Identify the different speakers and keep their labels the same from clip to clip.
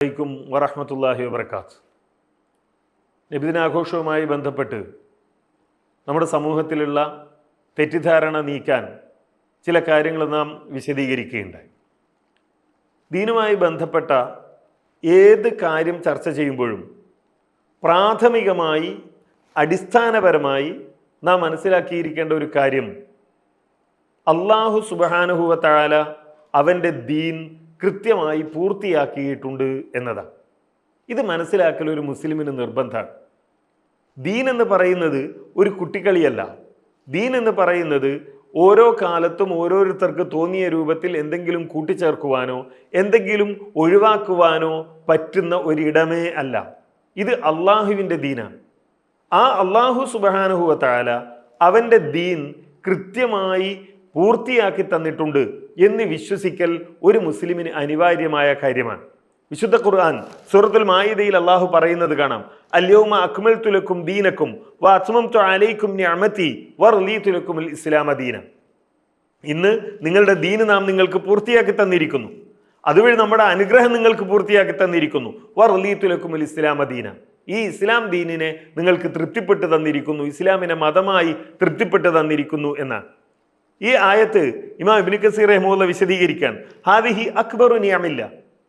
Speaker 1: അലൈക്കും വറഹ്മത്തുള്ളാഹി വബറകാത്ത്. നബിദിനാഘോഷവുമായി ബന്ധപ്പെട്ട് നമ്മുടെ സമൂഹത്തിലുള്ള തെറ്റിദ്ധാരണ നീക്കാൻ ചില കാര്യങ്ങൾ നാം വിശദീകരിക്കുകയുണ്ടായി. ദീനുമായി ബന്ധപ്പെട്ട ഏത് കാര്യം ചർച്ച ചെയ്യുമ്പോഴും പ്രാഥമികമായി അടിസ്ഥാനപരമായി നാം മനസ്സിലാക്കിയിരിക്കേണ്ട ഒരു കാര്യം, അല്ലാഹു സുബ്ഹാനഹു വ തആല അവൻ്റെ ദീൻ കൃത്യമായി പൂർത്തിയാക്കിയിട്ടുണ്ട് എന്നതാണ്. ഇത് മനസ്സിലാക്കൽ ഒരു മുസ്ലിമിന് നിർബന്ധമാണ്. ദീൻ എന്ന് പറയുന്നത് ഒരു കുട്ടിക്കളിയല്ല. ദീൻ എന്ന് പറയുന്നത് ഓരോ കാലത്തും ഓരോരുത്തർക്ക് തോന്നിയ രൂപത്തിൽ എന്തെങ്കിലും കൂട്ടിച്ചേർക്കുവാനോ എന്തെങ്കിലും ഒഴിവാക്കുവാനോ പറ്റുന്ന ഒരിടമേ അല്ല. ഇത് അള്ളാഹുവിൻ്റെ ദീനാണ്. ആ അള്ളാഹു സുബ്ഹാനഹു വ തആല അവൻ്റെ ദീൻ കൃത്യമായി പൂർത്തിയാക്കി തന്നിട്ടുണ്ട് എന്ന് വിശ്വസിക്കൽ ഒരു മുസ്ലിമിന് അനിവാര്യമായ കാര്യമാണ്. വിശുദ്ധ ഖുർആൻ സൂറത്തുൽ മാഇദയിൽ അള്ളാഹു പറയുന്നത് കാണാം, അൽയൗമ അക്മൽതു ലക്കും ദീനക്കും വ അത്മംതു അലൈക്കും നിഅമതി വറളീതു ലക്കുമുൽ ഇസ്ലാമ ദീന. ഇന്ന് നിങ്ങളുടെ ദീന് നാം നിങ്ങൾക്ക് പൂർത്തിയാക്കി തന്നിരിക്കുന്നു, അതുവഴി നമ്മുടെ അനുഗ്രഹം നിങ്ങൾക്ക് പൂർത്തിയാക്കി തന്നിരിക്കുന്നു. വറളീതു ലക്കുമുൽ ഇസ്ലാമ ദീന, ഈ ഇസ്ലാം ദീനിനെ നിങ്ങൾക്ക് തൃപ്തിപ്പെട്ട് തന്നിരിക്കുന്നു, ഇസ്ലാമിനെ മതമായി തൃപ്തിപ്പെട്ട് തന്നിരിക്കുന്നു എന്നാണ്. ഈ ആയത്ത് ഇമാം ഇബ്നു കസീർ റഹിമഹുല്ലാഹ് വിശദീകരിക്കാൻ, ഹാദിഹി അക്ബറു നിഅമില്ല,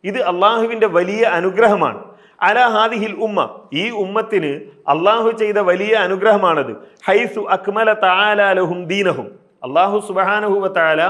Speaker 1: ഇത് അള്ളാഹുവിൻ്റെ വലിയ അനുഗ്രഹമാണ്. അലാ ഹാദിഹിൽ ഉമ്മ, ഈ ഉമ്മത്തിന് അള്ളാഹു ചെയ്ത വലിയ അനുഗ്രഹമാണത്. ഹൈസു അക്മല തആല ലഹും ദീനഹും, അള്ളാഹു സുബ്ഹാനഹു വ തആല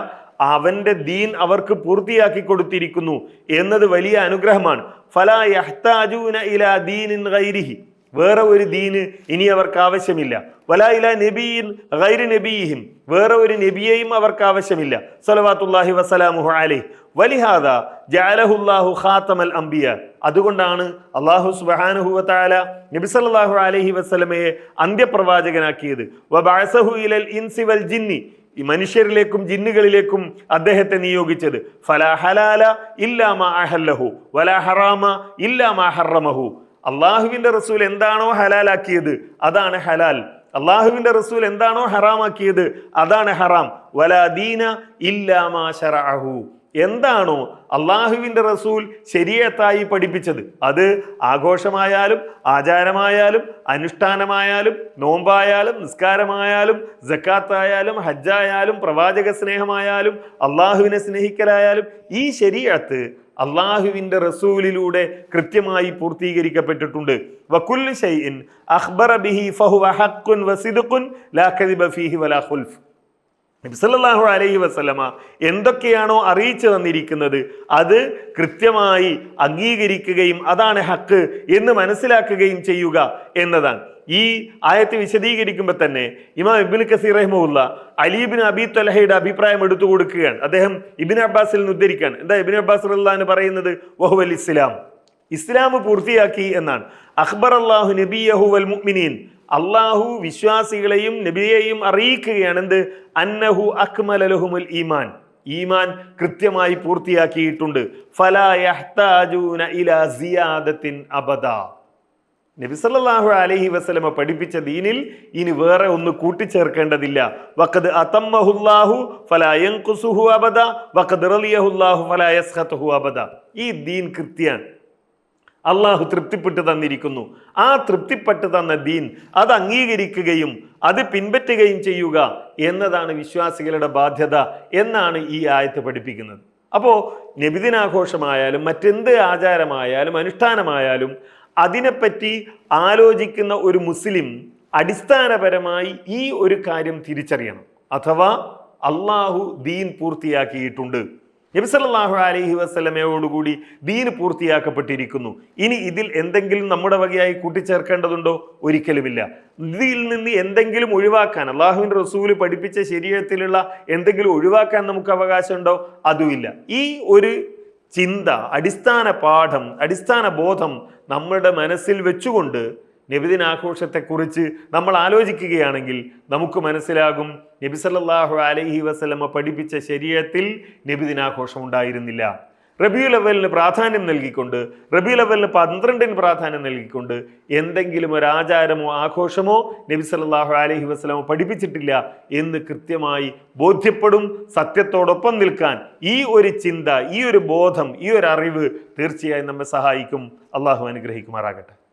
Speaker 1: അവൻ്റെ ദീൻ അവർക്ക് പൂർത്തിയാക്കി കൊടുത്തിരിക്കുന്നു എന്നത് വലിയ അനുഗ്രഹമാണ്. ഫലാ യഹ്താജൂന ഇലാ ദീനിൻ ഗൈരിഹി, വേറെ ഒരു ദീന് ഇനി അവർക്ക് ആവശ്യമില്ല. വലാ ഇലാ നബിയിൻ ഗൈരി നബിയിഹിം, വേറെ ഒരു നബിയെയും അവർക്ക് ആവശ്യമില്ല. സ്വല്ലവാത്തുല്ലാഹി വസലാമുഹു അലൈഹി. വലിഹാദാ ജഅലഹുല്ലാഹു ഖാതമൽ അംബിയ, അതുകൊണ്ടാണ് അല്ലാഹു സുബ്ഹാനഹു വ തആല നബി സല്ലല്ലാഹു അലൈഹി വസല്ലമയെ അന്ത്യപ്രവാചകനാക്കിയത്. വബഅസഹു ഇലൽ ഇൻസി വൽ ജിന്നി, ഈ മനുഷ്യരിലേക്കും ജിന്നുകളിലേക്കും അദ്ദേഹത്തെ നിയോഗിച്ചത്. ഫലാ ഹലാല ഇല്ലാ മാ അഹല്ലഹു വലാ ഹറാമ ഇല്ലാ മാ ഹറമഹു, അള്ളാഹുവിൻ്റെ റസൂൽ എന്താണോ ഹലാലാക്കിയത് അതാണ് ഹലാൽ, അള്ളാഹുവിൻ്റെ റസൂൽ എന്താണോ ഹറാമാക്കിയത് അതാണ് ഹറാം. വലാ ദീന ഇല്ലാ മാ ശറഅഹു, എന്താണോ അള്ളാഹുവിൻ്റെ റസൂൽ ശരീഅത്തായി പഠിപ്പിച്ചത്, അത് ആഘോഷമായാലും ആചാരമായാലും അനുഷ്ഠാനമായാലും നോമ്പായാലും നിസ്കാരമായാലും സക്കാത്തായാലും ഹജ്ജായാലും പ്രവാചക സ്നേഹമായാലും അള്ളാഹുവിനെ സ്നേഹിക്കലായാലും, ഈ ശരീഅത്ത് അള്ളാഹുവിൻ്റെ റസൂലിലൂടെ കൃത്യമായി പൂർത്തീകരിക്കപ്പെട്ടിട്ടുണ്ട്. വകുല്ലു ശൈഇൻ അഖ്ബറ ബിഹി ഫഹുവ ഹഖ്ഖുൻ വസിദ്ഖുൻ ലാ കദിബ ഫീഹി വലാ ഖുൽഫ്. നബി സല്ലല്ലാഹു അലൈഹി വസല്ലമ എന്തൊക്കെയാണോ അറിയിച്ചു തന്നിരിക്കുന്നത് അത് കൃത്യമായി അംഗീകരിക്കുകയും അതാണ് ഹക്ക് എന്ന് മനസ്സിലാക്കുകയും ചെയ്യുക എന്നതാണ്. ഈ ആയത്ത് വിശദീകരിക്കുമ്പോൾ തന്നെ ഇമാം ഇബ്നു കസീർ റഹിമഹുല്ലാഹ് അലി ഇബ്നു അബീ ത്വൽഹയുടെ അഭിപ്രായം എടുത്തു കൊടുക്കുകയാണ്. അദ്ദേഹം ഇബ്നു അബ്ബാസിൽ നിന്ന് ഉദ്ധരിക്കുകയാണ്. എന്താ ഇബ്നു അബ്ബാസ് റളിയല്ലാഹു അൻഹു പറയുന്നത്? വഹുവൽ ഇസ്ലാം, ഇസ്ലാം പൂർത്തിയാക്കി എന്നാണ്. അഖ്ബറല്ലാഹു നബിയഹു വൽ മുഅ്മിനീൻ, അള്ളാഹു വിശ്വാസികളെയും നബിയെയും അറിയിക്കുകയാണ് എന്ത്? അന്നഹു അക്മല ലഹുമുൽ ഈമാൻ, ഈമാൻ കൃത്യമായി പൂർത്തിയാക്കിയിട്ടുണ്ട്. ഫലാ യഹ്താജൂന ഇലാ സിയാദത്തിൻ അബദാ, നബി സല്ലല്ലാഹു അലൈഹി വസല്ലമ പഠിപ്പിച്ച ദീനിൽ ഇനി വേറെ ഒന്ന് കൂട്ടിച്ചേർക്കേണ്ടതില്ല. വഖദ് അതമ്മഹുല്ലാഹു ഫലാ യൻഖുസുഹു അബദാ വഖദ് റളിയഹുല്ലാഹു ഫലാ യസ്ഖതുഹു അബദാ, ഈ ദീൻ കൃത്യമാണ്, അള്ളാഹു തൃപ്തിപ്പെട്ട് തന്നിരിക്കുന്നു. ആ തൃപ്തിപ്പെട്ട് തന്ന ദീൻ അത് അംഗീകരിക്കുകയും അത് പിൻപറ്റുകയും ചെയ്യുക എന്നതാണ് വിശ്വാസികളുടെ ബാധ്യത എന്നാണ് ഈ ആയത്ത് പഠിപ്പിക്കുന്നത്. അപ്പോൾ നബിദിനാഘോഷമായാലും മറ്റെന്ത് ആചാരമായാലും അനുഷ്ഠാനമായാലും അതിനെപ്പറ്റി ആലോചിക്കുന്ന ഒരു മുസ്ലിം അടിസ്ഥാനപരമായി ഈ ഒരു കാര്യം തിരിച്ചറിയണം, അഥവാ അള്ളാഹു ദീൻ പൂർത്തിയാക്കിയിട്ടുണ്ട്, നബി സല്ലല്ലാഹു അലൈഹി വസല്ലമയോടുകൂടി ദീന് പൂർത്തിയാക്കപ്പെട്ടിരിക്കുന്നു. ഇനി ഇതിൽ എന്തെങ്കിലും നമ്മുടെ വകയായി കൂട്ടിച്ചേർക്കേണ്ടതുണ്ടോ? ഒരിക്കലുമില്ല. ഇതിൽ നിന്ന് എന്തെങ്കിലും ഒഴിവാക്കാൻ, അള്ളാഹുവിൻ്റെ റസൂല് പഠിപ്പിച്ച ശരീഅത്തിലുള്ള എന്തെങ്കിലും ഒഴിവാക്കാൻ നമുക്ക് അവകാശമുണ്ടോ? അതുമില്ല. ഈ ഒരു ചിന്ത, അടിസ്ഥാന പാഠം, അടിസ്ഥാന ബോധം നമ്മുടെ മനസ്സിൽ വെച്ചുകൊണ്ട് നബിദിനാഘോഷത്തെക്കുറിച്ച് നമ്മൾ ആലോചിക്കുകയാണെങ്കിൽ നമുക്ക് മനസ്സിലാകും, നബി സല്ലല്ലാഹു അലൈഹി വസല്ലമ പഠിപ്പിച്ച ശരീഅത്തിൽ നബിദിനാഘോഷം ഉണ്ടായിരുന്നില്ല. റബീഉൽ അവ്വലിന് പ്രാധാന്യം നൽകിക്കൊണ്ട്, റബീഉൽ അവ്വലിന് 12-ന് പ്രാധാന്യം നൽകിക്കൊണ്ട് എന്തെങ്കിലും ഒരു ആചാരമോ ആഘോഷമോ നബി സല്ലല്ലാഹു അലൈഹി വസല്ലം പഠിപ്പിച്ചിട്ടില്ല എന്ന് കൃത്യമായി ബോധ്യപ്പെടും. സത്യത്തോടൊപ്പം നിൽക്കാൻ ഈ ഒരു ചിന്ത, ഈ ഒരു ബോധം, ഈ ഒരു അറിവ് തീർച്ചയായും നമ്മെ സഹായിക്കും. അള്ളാഹു അനുഗ്രഹിക്കുമാറാകട്ടെ.